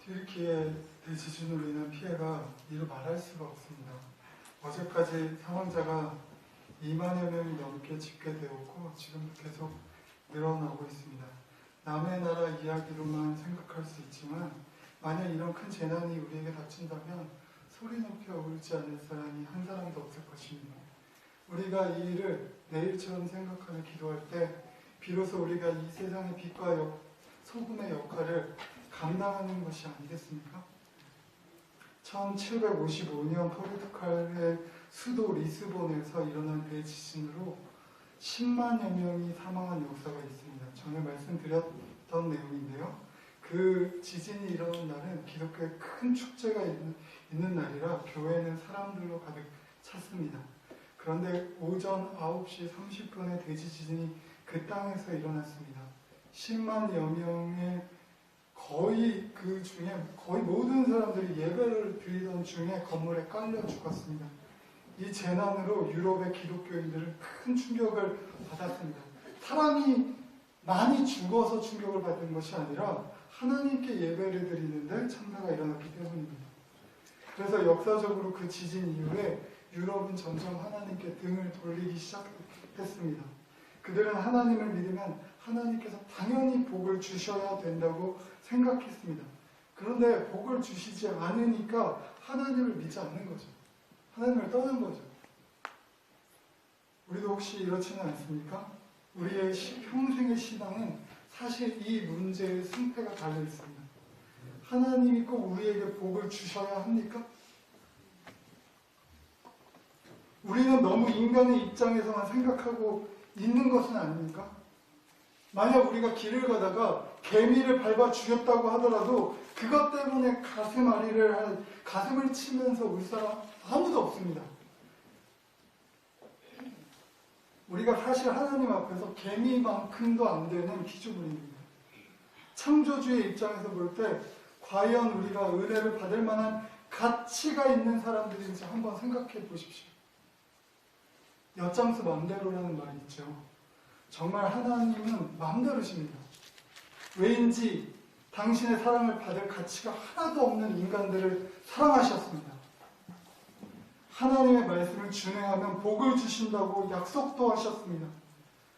튀르키예 대지진으로 인한 피해가 이루 말할 수가 없습니다. 어제까지 사망자가 2만여 명이 넘게 집계되었고 지금도 계속 늘어나고 있습니다. 남의 나라 이야기로만 생각할 수 있지만 만약 이런 큰 재난이 우리에게 닥친다면 소리 높여 울지 않을 사람이 한 사람도 없을 것입니다. 우리가 이 일을 내일처럼 생각하며 기도할 때 비로소 우리가 이 세상의 빛과 소금의 역할을 감당하는 것이 아니겠습니까? 1755년 포르투갈의 수도 리스본에서 일어난 대지진으로 10만여 명이 사망한 역사가 있습니다. 전에 말씀드렸던 내용인데요. 그 지진이 일어난 날은 기독교의 큰 축제가 있는 날이라 교회는 사람들로 가득 찼습니다. 그런데 오전 9시 30분에 대지진이 그 땅에서 일어났습니다. 10만여 명의 거의 그 중에 거의 모든 사람들이 예배를 드리던 중에 건물에 깔려 죽었습니다. 이 재난으로 유럽의 기독교인들은 큰 충격을 받았습니다. 사람이 많이 죽어서 충격을 받은 것이 아니라 하나님께 예배를 드리는데 참사가 일어났기 때문입니다. 그래서 역사적으로 그 지진 이후에 유럽은 점점 하나님께 등을 돌리기 시작했습니다. 그들은 하나님을 믿으면 하나님께서 당연히 복을 주셔야 된다고 생각했습니다. 그런데 복을 주시지 않으니까 하나님을 믿지 않는 거죠. 하나님을 떠난 거죠. 우리도 혹시 이렇지는 않습니까? 우리의 평생의 신앙은 사실 이 문제의 승패가 달려 있습니다. 하나님이 꼭 우리에게 복을 주셔야 합니까? 우리는 너무 인간의 입장에서만 생각하고 있는 것은 아닙니까? 만약 우리가 길을 가다가 개미를 밟아 죽였다고 하더라도 그것 때문에 가슴을 치면서 울 사람 아무도 없습니다. 우리가 사실 하나님 앞에서 개미만큼도 안 되는 피조물입니다. 창조주의 입장에서 볼 때 과연 우리가 은혜를 받을 만한 가치가 있는 사람들인지 한번 생각해 보십시오. 엿장수 맘대로라는 말이 있죠. 정말 하나님은 맘대로십니다. 왜인지 당신의 사랑을 받을 가치가 하나도 없는 인간들을 사랑하셨습니다. 하나님의 말씀을 준행하면 복을 주신다고 약속도 하셨습니다.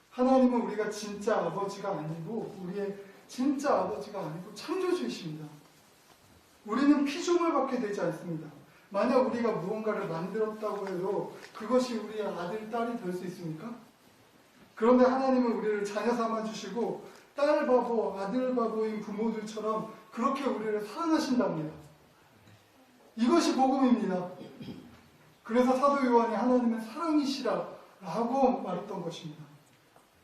하나님은 우리가 진짜 아버지가 아니고 우리의 진짜 아버지가 아니고 창조주이십니다. 우리는 피조물밖에 되지 않습니다. 만약 우리가 무언가를 만들었다고 해도 그것이 우리의 아들, 딸이 될 수 있습니까? 그런데 하나님은 우리를 자녀 삼아주시고 딸 바보, 아들 바보인 부모들처럼 그렇게 우리를 사랑하신답니다. 이것이 복음입니다. 그래서 사도 요한이 하나님은 사랑이시라 라고 말했던 것입니다.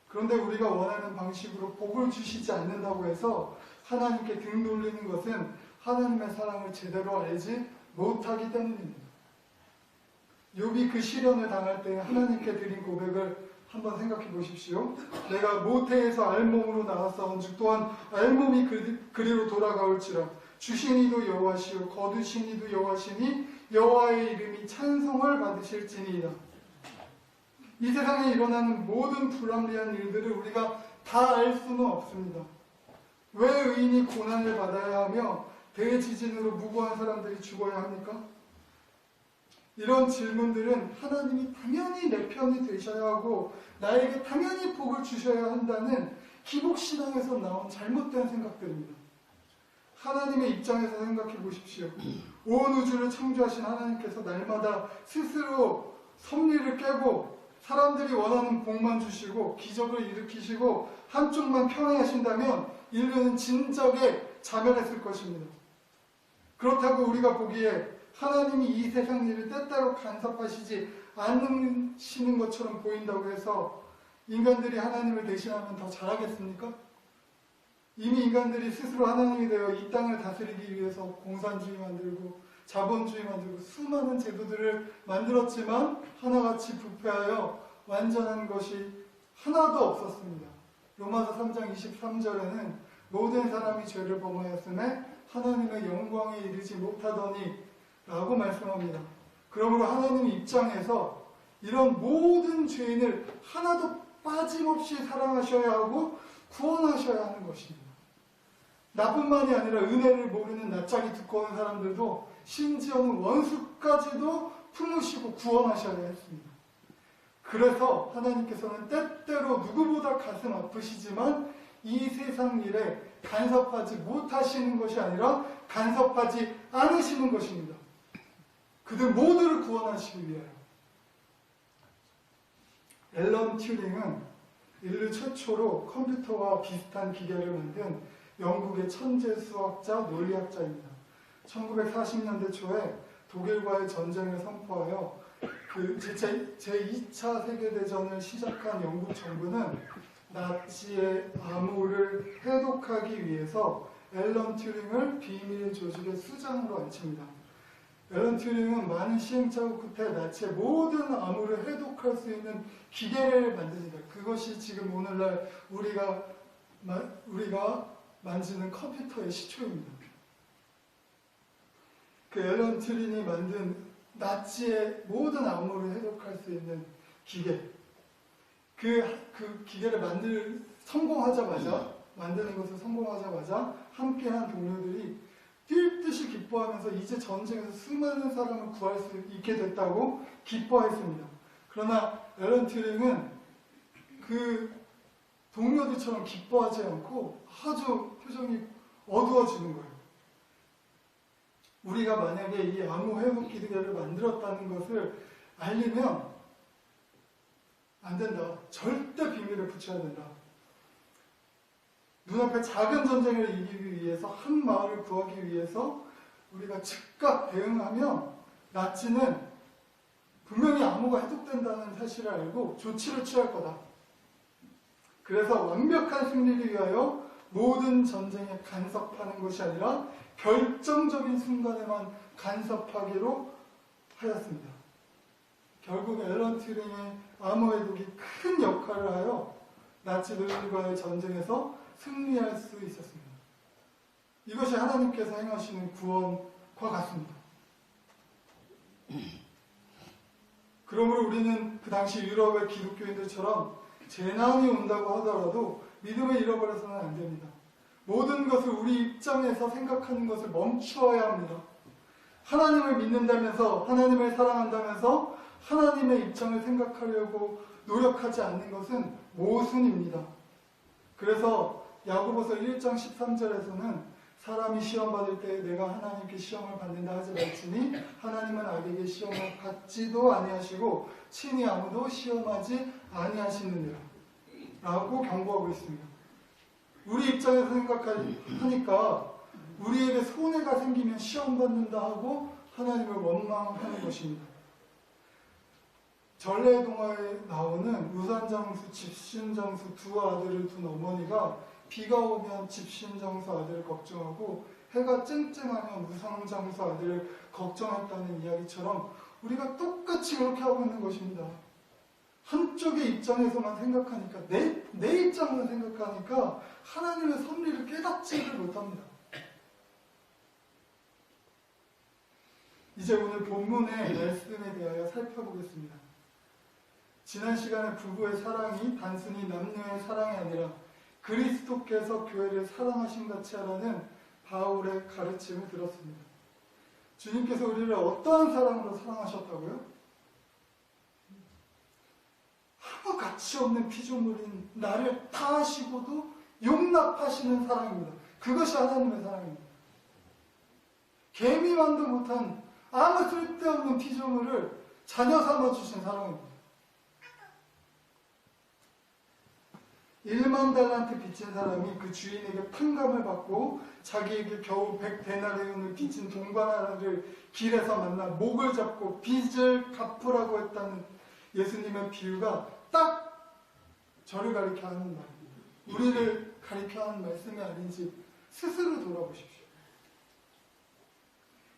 그런데 우리가 원하는 방식으로 복을 주시지 않는다고 해서 하나님께 등 돌리는 것은 하나님의 사랑을 제대로 알지 못하기 때문입니다. 욥이 그 시련을 당할 때 하나님께 드린 고백을 한번 생각해 보십시오. 내가 모태에서 알몸으로 나왔사온즉 또한 알몸이 그리로 돌아가올지라 주신 이도 여호와시요 거두신 이도 여호와시니 여호와의 이름이 찬송을 받으실지니이다. 이 세상에 일어나는 모든 불합리한 일들을 우리가 다 알 수는 없습니다. 왜 의인이 고난을 받아야 하며 대지진으로 무고한 사람들이 죽어야 합니까? 이런 질문들은 하나님이 당연히 내 편이 되셔야 하고 나에게 당연히 복을 주셔야 한다는 기복신앙에서 나온 잘못된 생각들입니다. 하나님의 입장에서 생각해 보십시오. 온 우주를 창조하신 하나님께서 날마다 스스로 섭리를 깨고 사람들이 원하는 복만 주시고 기적을 일으키시고 한쪽만 편애하신다면 인류는 진작에 자멸했을 것입니다. 그렇다고 우리가 보기에 하나님이 이 세상 일을 때때로 간섭하시지 않으시는 것처럼 보인다고 해서 인간들이 하나님을 대신하면 더 잘하겠습니까? 이미 인간들이 스스로 하나님이 되어 이 땅을 다스리기 위해서 공산주의 만들고 자본주의 만들고 수많은 제도들을 만들었지만 하나같이 부패하여 완전한 것이 하나도 없었습니다. 로마서 3장 23절에는 모든 사람이 죄를 범하였음에 하나님의 영광에 이르지 못하더니 라고 말씀합니다. 그러므로 하나님 입장에서 이런 모든 죄인을 하나도 빠짐없이 사랑하셔야 하고 구원하셔야 하는 것입니다. 나뿐만이 아니라 은혜를 모르는 낯짝이 두꺼운 사람들도 심지어는 원수까지도 품으시고 구원하셔야 했습니다. 그래서 하나님께서는 때때로 누구보다 가슴 아프시지만 이 세상 일에 간섭하지 못하시는 것이 아니라 간섭하지 않으시는 것입니다. 그들 모두를 구원하시기 위하여. 앨런 튜링은 인류 최초로 컴퓨터와 비슷한 기계를 만든 영국의 천재 수학자, 논리학자입니다. 1940년대 초에 독일과의 전쟁을 선포하여 제2차 세계대전을 시작한 영국 정부는 나치의 암호를 해독하기 위해서 앨런 튜링을 비밀 조직의 수장으로 앉힙니다. 앨런 튜링은 많은 시행착오 끝에 나치의 모든 암호를 해독할 수 있는 기계를 만듭니다. 그것이 지금 오늘날 우리가 만지는 컴퓨터의 시초입니다. 그 앨런 튜링이 만든 나치의 모든 암호를 해독할 수 있는 기계, 그 기계를 만드는 것을 성공하자마자 함께한 동료들이 뛸 듯이 기뻐하면서 이제 전쟁에서 수많은 사람을 구할 수 있게 됐다고 기뻐했습니다. 그러나 앨런 튜링은 그 동료들처럼 기뻐하지 않고 아주 표정이 어두워지는 거예요. 우리가 만약에 이 암호 회복 기계를 만들었다는 것을 알리면 안 된다. 절대 비밀에 붙여야 된다. 눈앞에 작은 전쟁을 이기기 위해서, 한 마을을 구하기 위해서 우리가 즉각 대응하면 나치는 분명히 암호가 해독된다는 사실을 알고 조치를 취할 거다. 그래서 완벽한 승리를 위하여 모든 전쟁에 간섭하는 것이 아니라 결정적인 순간에만 간섭하기로 하였습니다. 결국 앨런 튜링의 암호 해독이 큰 역할을 하여 나치들과의 전쟁에서 승리할 수 있었습니다. 이것이 하나님께서 행하시는 구원과 같습니다. 그러므로 우리는 그 당시 유럽의 기독교인들처럼 재난이 온다고 하더라도 믿음을 잃어버려서는 안 됩니다. 모든 것을 우리 입장에서 생각하는 것을 멈추어야 합니다. 하나님을 믿는다면서, 하나님을 사랑한다면서 하나님의 입장을 생각하려고 노력하지 않는 것은 모순입니다. 그래서 야고보서 1장 13절에서는 사람이 시험받을 때 내가 하나님께 시험을 받는다 하지 말지니 하나님은 악에게 시험을 받지도 아니하시고 친히 아무도 시험하지 아니하시느니라 라고 경고하고 있습니다. 우리 입장에서 생각하니까 우리에게 손해가 생기면 시험받는다 하고 하나님을 원망하는 것입니다. 전래동화에 나오는 우산장수, 집신장수 두 아들을 둔 어머니가 비가 오면 집신장수 아들을 걱정하고 해가 쨍쨍하면 우산장수 아들을 걱정했다는 이야기처럼 우리가 똑같이 그렇게 하고 있는 것입니다. 한쪽의 입장에서만 생각하니까, 내 입장만 생각하니까 하나님의 섭리를 깨닫지를 못합니다. 이제 오늘 본문의 말씀에 대하여 살펴보겠습니다. 지난 시간에 부부의 사랑이 단순히 남녀의 사랑이 아니라 그리스도께서 교회를 사랑하신 같이 하라는 바울의 가르침을 들었습니다. 주님께서 우리를 어떠한 사랑으로 사랑하셨다고요? 아무 가치 없는 피조물인 나를 다 하시고도 용납하시는 사랑입니다. 그것이 하나님의 사랑입니다. 개미만도 못한 아무 쓸데없는 피조물을 자녀 삼아주신 사랑입니다. 1만 달란트 빚진 사람이 그 주인에게 탕감을 받고 자기에게 겨우 100데나리온을 빚진 동반 하나를 길에서 만나 목을 잡고 빚을 갚으라고 했다는 예수님의 비유가 딱 저를 가리켜 하는 말입니다. 우리를 가리켜 하는 말씀이 아닌지 스스로 돌아보십시오.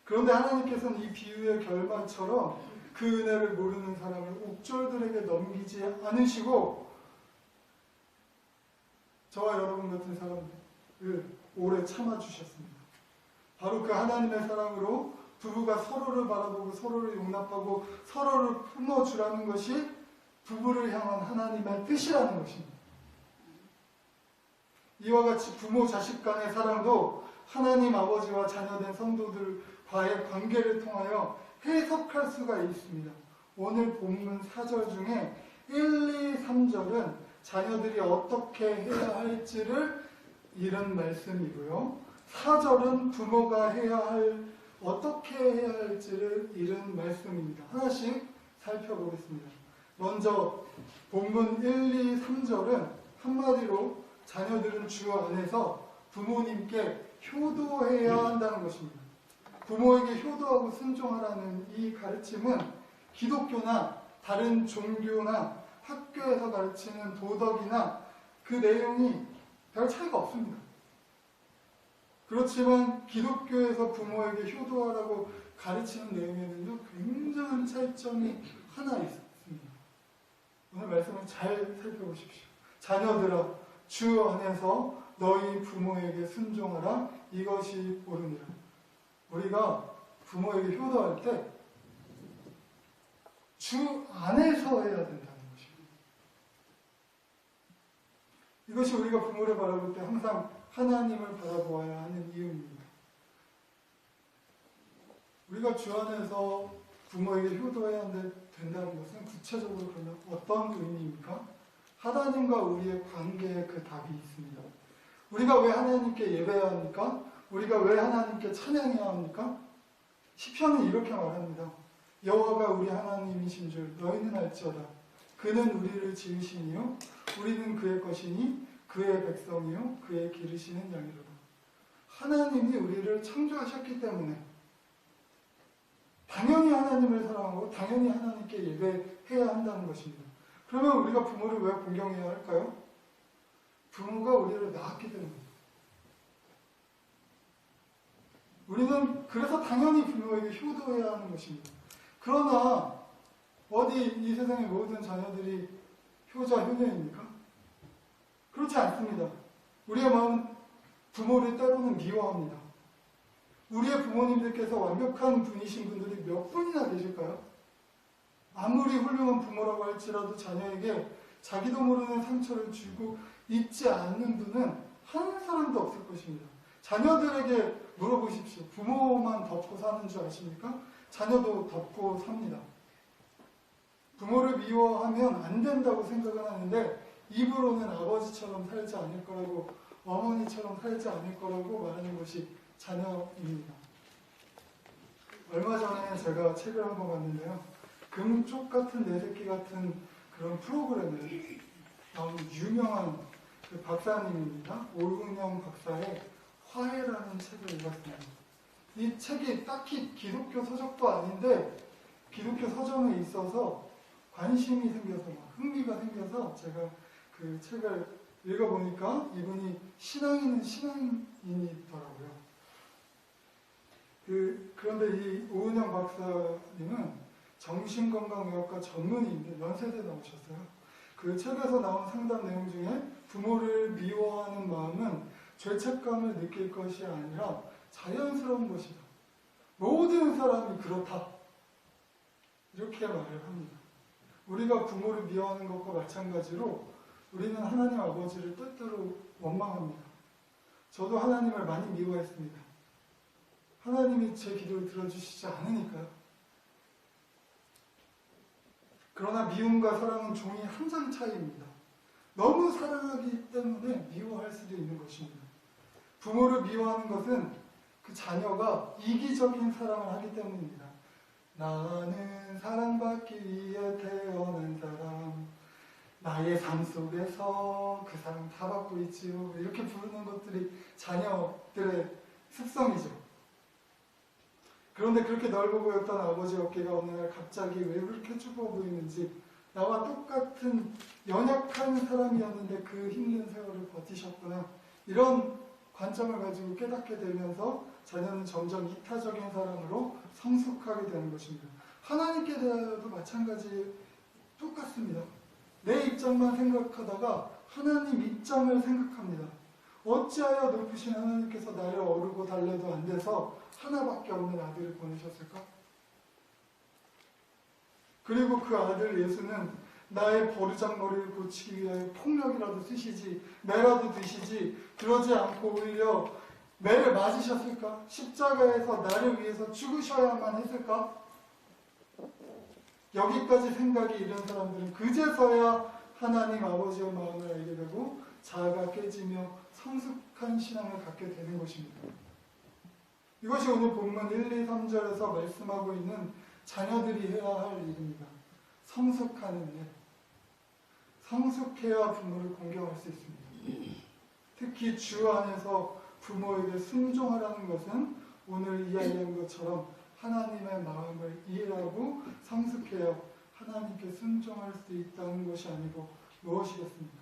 그런데 하나님께서는 이 비유의 결말처럼 그 은혜를 모르는 사람을 옥졸들에게 넘기지 않으시고 저와 여러분 같은 사람을 오래 참아주셨습니다. 바로 그 하나님의 사랑으로 부부가 서로를 바라보고 서로를 용납하고 서로를 품어주라는 것이 부부를 향한 하나님의 뜻이라는 것입니다. 이와 같이 부모 자식 간의 사랑도 하나님 아버지와 자녀된 성도들과의 관계를 통하여 해석할 수가 있습니다. 오늘 본문 4절 중에 1, 2, 3절은 자녀들이 어떻게 해야 할지를 이런 말씀이고요. 4절은 부모가 어떻게 해야 할지를 이런 말씀입니다. 하나씩 살펴보겠습니다. 먼저 본문 1, 2, 3절은 한마디로 자녀들은 주 안에서 부모님께 효도해야 한다는 것입니다. 부모에게 효도하고 순종하라는 이 가르침은 기독교나 다른 종교나 학교에서 가르치는 도덕이나 그 내용이 별 차이가 없습니다. 그렇지만 기독교에서 부모에게 효도하라고 가르치는 내용에는요, 굉장한 차이점이 하나 있습니다. 오늘 말씀을 잘 살펴보십시오. 자녀들아, 주 안에서 너희 부모에게 순종하라. 이것이 옳으니라. 우리가 부모에게 효도할 때 주 안에서 해야 된다는 것입니다. 이것이 우리가 부모를 바라볼 때 항상 하나님을 바라보아야 하는 이유입니다. 우리가 주 안에서 부모에게 효도해야 된다는 것은 구체적으로 그러면 어떤 의미입니까? 하나님과 우리의 관계에 그 답이 있습니다. 우리가 왜 하나님께 예배해야 합니까? 우리가 왜 하나님께 찬양해야 합니까? 시편은 이렇게 말합니다. 여호와가 우리 하나님이신 줄 너희는 알지어다. 그는 우리를 지으시니요 우리는 그의 것이니 그의 백성이요 그의 기르시는 양이로다. 하나님이 우리를 창조하셨기 때문에 당연히 하나님을 사랑하고 당연히 하나님께 예배해야 한다는 것입니다. 그러면 우리가 부모를 왜 공경해야 할까요? 부모가 우리를 낳았기 때문입니다. 우리는 그래서 당연히 부모에게 효도해야 하는 것입니다. 그러나 어디 이 세상의 모든 자녀들이 효자, 효녀입니까? 그렇지 않습니다. 우리의 마음은 부모를 때로는 미워합니다. 우리의 부모님들께서 완벽한 분이신 분들이 몇 분이나 계실까요? 아무리 훌륭한 부모라고 할지라도 자녀에게 자기도 모르는 상처를 주고 있지 않는 분은 한 사람도 없을 것입니다. 자녀들에게 물어보십시오. 부모만 덮고 사는 줄 아십니까? 자녀도 덮고 삽니다. 부모를 미워하면 안 된다고 생각은 하는데 입으로는 아버지처럼 살지 않을 거라고, 어머니처럼 살지 않을 거라고 말하는 것이 자녀입니다. 얼마 전에 제가 책을 한 번 봤는데요. 금쪽 같은 내 새끼 같은 그런 프로그램에 나온 유명한 그 박사님입니다. 오은영 박사의 화해라는 책을 읽었습니다. 이 책이 딱히 기독교 서적도 아닌데 기독교 서점에 있어서 관심이 생겨서 흥미가 생겨서 제가 그 책을 읽어보니까 이분이 신앙인이더라고요. 그런데 이 오은영 박사님은 정신건강의학과 전문의인데 연세대 나오셨어요. 그 책에서 나온 상담 내용 중에 부모를 미워하는 마음은 죄책감을 느낄 것이 아니라 자연스러운 것이다. 모든 사람이 그렇다. 이렇게 말을 합니다. 우리가 부모를 미워하는 것과 마찬가지로 우리는 하나님 아버지를 때때로 원망합니다. 저도 하나님을 많이 미워했습니다. 하나님이 제 기도를 들어주시지 않으니까요. 그러나 미움과 사랑은 종이 한 장 차이입니다. 너무 사랑하기 때문에 미워할 수도 있는 것입니다. 부모를 미워하는 것은 그 자녀가 이기적인 사랑을 하기 때문입니다. 나는 사랑받기 위해 태어난 사람, 나의 삶 속에서 그 사랑 다 받고 있지요. 이렇게 부르는 것들이 자녀들의 습성이죠. 그런데 그렇게 넓어 보였던 아버지 어깨가 어느 날 갑자기 왜 그렇게 좁아 보이는지, 나와 똑같은 연약한 사람이었는데 그 힘든 세월을 버티셨구나, 이런 관점을 가지고 깨닫게 되면서 자녀는 점점 이타적인 사람으로 성숙하게 되는 것입니다. 하나님께 대하여도 마찬가지 똑같습니다. 내 입장만 생각하다가 하나님 입장을 생각합니다. 어찌하여 높으신 하나님께서 나를 어르고 달래도 안 돼서 하나밖에 없는 아들을 보내셨을까? 그리고 그 아들 예수는 나의 버르장머리를 고치기 위하여 폭력이라도 쓰시지 매라도 드시지 그러지 않고 오히려 매를 맞으셨을까? 십자가에서 나를 위해서 죽으셔야만 했을까? 여기까지 생각이 이른 사람들은 그제서야 하나님 아버지의 마음을 알게 되고 자아가 깨지며 성숙한 신앙을 갖게 되는 것입니다. 이것이 오늘 본문 1, 2, 3절에서 말씀하고 있는 자녀들이 해야 할 일입니다. 성숙하는 일. 성숙해야 부모를 공경할 수 있습니다. 특히 주 안에서 부모에게 순종하라는 것은 오늘 이야기한 것처럼 하나님의 마음을 이해하고 성숙해야 하나님께 순종할 수 있다는 것이 아니고 무엇이겠습니까?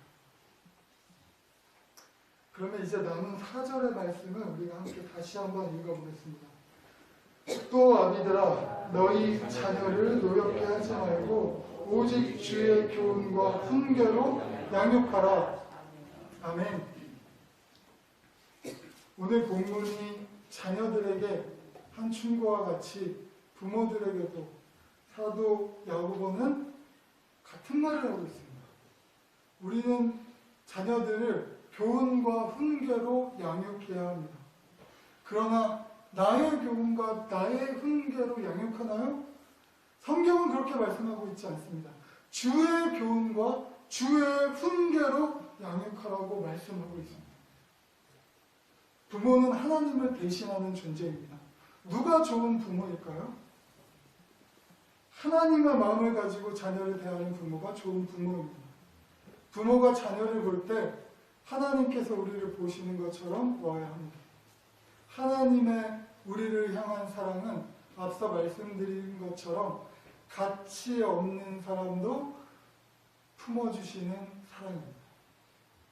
그러면 이제 남은 4절의 말씀을 우리가 함께 다시 한번 읽어보겠습니다. 또 아비들아 너희 자녀를 노엽게 하지 말고 오직 주의 교훈과 훈계로 양육하라. 아멘. 오늘 본문이 자녀들에게 한 충고와 같이 부모들에게도 사도 야고보는 같은 말을 하고 있습니다. 우리는 자녀들을 교훈과 훈계로 양육해야 합니다. 그러나 나의 교훈과 나의 훈계로 양육하나요? 성경은 그렇게 말씀하고 있지 않습니다. 주의 교훈과 주의 훈계로 양육하라고 말씀하고 있습니다. 부모는 하나님을 대신하는 존재입니다. 누가 좋은 부모일까요? 하나님의 마음을 가지고 자녀를 대하는 부모가 좋은 부모입니다. 부모가 자녀를 볼 때 하나님께서 우리를 보시는 것처럼 보아야 합니다. 하나님의 우리를 향한 사랑은 앞서 말씀드린 것처럼 가치 없는 사람도 품어주시는 사랑입니다.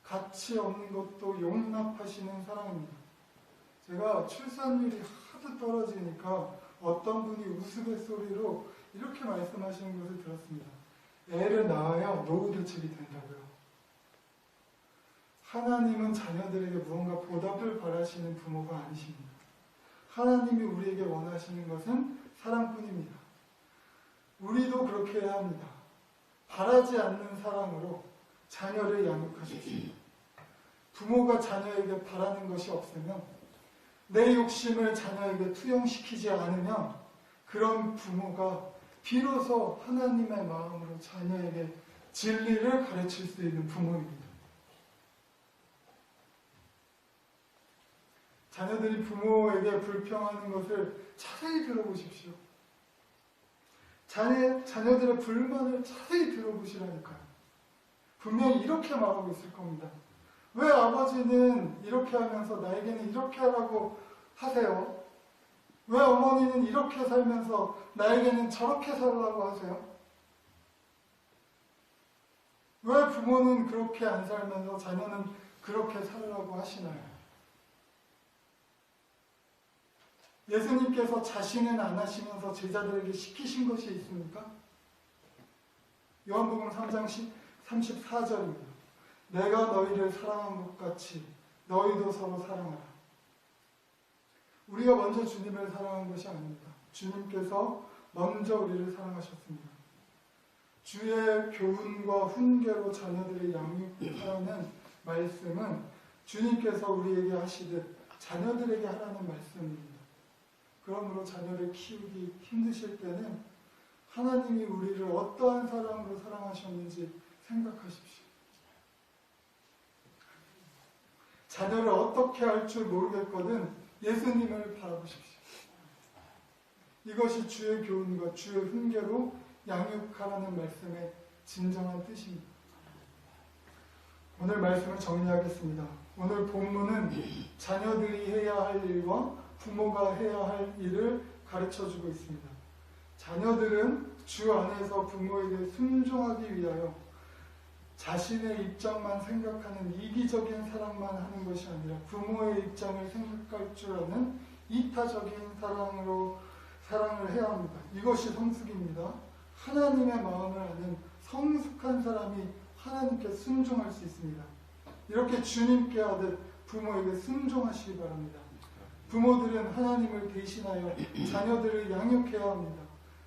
가치 없는 것도 용납하시는 사랑입니다. 제가 출산율이 하도 떨어지니까 어떤 분이 우스갯소리로 이렇게 말씀하시는 것을 들었습니다. 애를 낳아야 노후 대책이 된다고요. 하나님은 자녀들에게 무언가 보답을 바라시는 부모가 아니십니다. 하나님이 우리에게 원하시는 것은 사랑뿐입니다. 우리도 그렇게 해야 합니다. 바라지 않는 사랑으로 자녀를 양육하십시오. 부모가 자녀에게 바라는 것이 없으면 내 욕심을 자녀에게 투영시키지 않으면 그런 부모가 비로소 하나님의 마음으로 자녀에게 진리를 가르칠 수 있는 부모입니다. 자녀들이 부모에게 불평하는 것을 자세히 들어보십시오. 자녀들의 불만을 자세히 들어보시라니까요. 분명히 이렇게 말하고 있을 겁니다. 왜 아버지는 이렇게 하면서 나에게는 이렇게 하라고 하세요? 왜 어머니는 이렇게 살면서 나에게는 저렇게 살라고 하세요? 왜 부모는 그렇게 안 살면서 자녀는 그렇게 살라고 하시나요? 예수님께서 자신은 안 하시면서 제자들에게 시키신 것이 있습니까? 요한복음 3장 34절입니다. 내가 너희를 사랑한 것 같이 너희도 서로 사랑하라. 우리가 먼저 주님을 사랑한 것이 아닙니다. 주님께서 먼저 우리를 사랑하셨습니다. 주의 교훈과 훈계로 자녀들을 양육하라는 말씀은 주님께서 우리에게 하시듯 자녀들에게 하라는 말씀입니다. 그러므로 자녀를 키우기 힘드실 때는 하나님이 우리를 어떠한 사랑으로 사랑하셨는지 생각하십시오. 자녀를 어떻게 할 줄 모르겠거든 예수님을 바라보십시오. 이것이 주의 교훈과 주의 훈계로 양육하라는 말씀의 진정한 뜻입니다. 오늘 말씀을 정리하겠습니다. 오늘 본문은 자녀들이 해야 할 일과 부모가 해야 할 일을 가르쳐주고 있습니다. 자녀들은 주 안에서 부모에게 순종하기 위하여 자신의 입장만 생각하는 이기적인 사랑만 하는 것이 아니라 부모의 입장을 생각할 줄 아는 이타적인 사랑을 해야 합니다. 이것이 성숙입니다. 하나님의 마음을 아는 성숙한 사람이 하나님께 순종할 수 있습니다. 이렇게 주님께 하듯 부모에게 순종하시기 바랍니다. 부모들은 하나님을 대신하여 자녀들을 양육해야 합니다.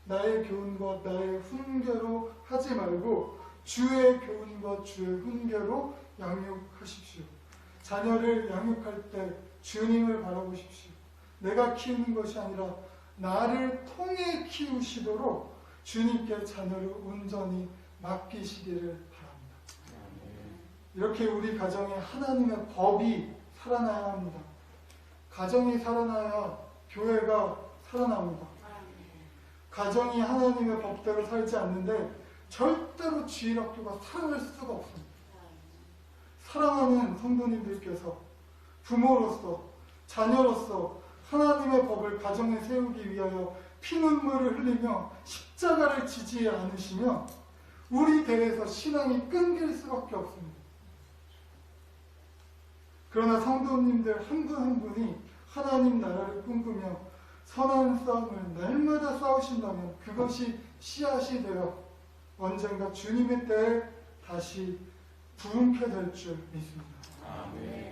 나의 교훈과 나의 훈계로 하지 말고 주의 교훈과 주의 훈계로 양육하십시오. 자녀를 양육할 때 주님을 바라보십시오. 내가 키우는 것이 아니라 나를 통해 키우시도록 주님께 자녀를 온전히 맡기시기를 바랍니다. 이렇게 우리 가정에 하나님의 법이 살아나야 합니다. 가정이 살아나야 교회가 살아납니다. 가정이 하나님의 법대로 살지 않는데 절대로 주일학교가 살아날 수가 없습니다. 사랑하는 성도님들께서 부모로서 자녀로서 하나님의 법을 가정에 세우기 위하여 피눈물을 흘리며 십자가를 지지 않으시면 우리 대에서 신앙이 끊길 수밖에 없습니다. 그러나 성도님들 한 분 한 분이 하나님 나라를 꿈꾸며 선한 싸움을 날마다 싸우신다면 그것이 씨앗이 되어 언젠가 주님의 때에 다시 부흥케 될 줄 믿습니다. 아멘.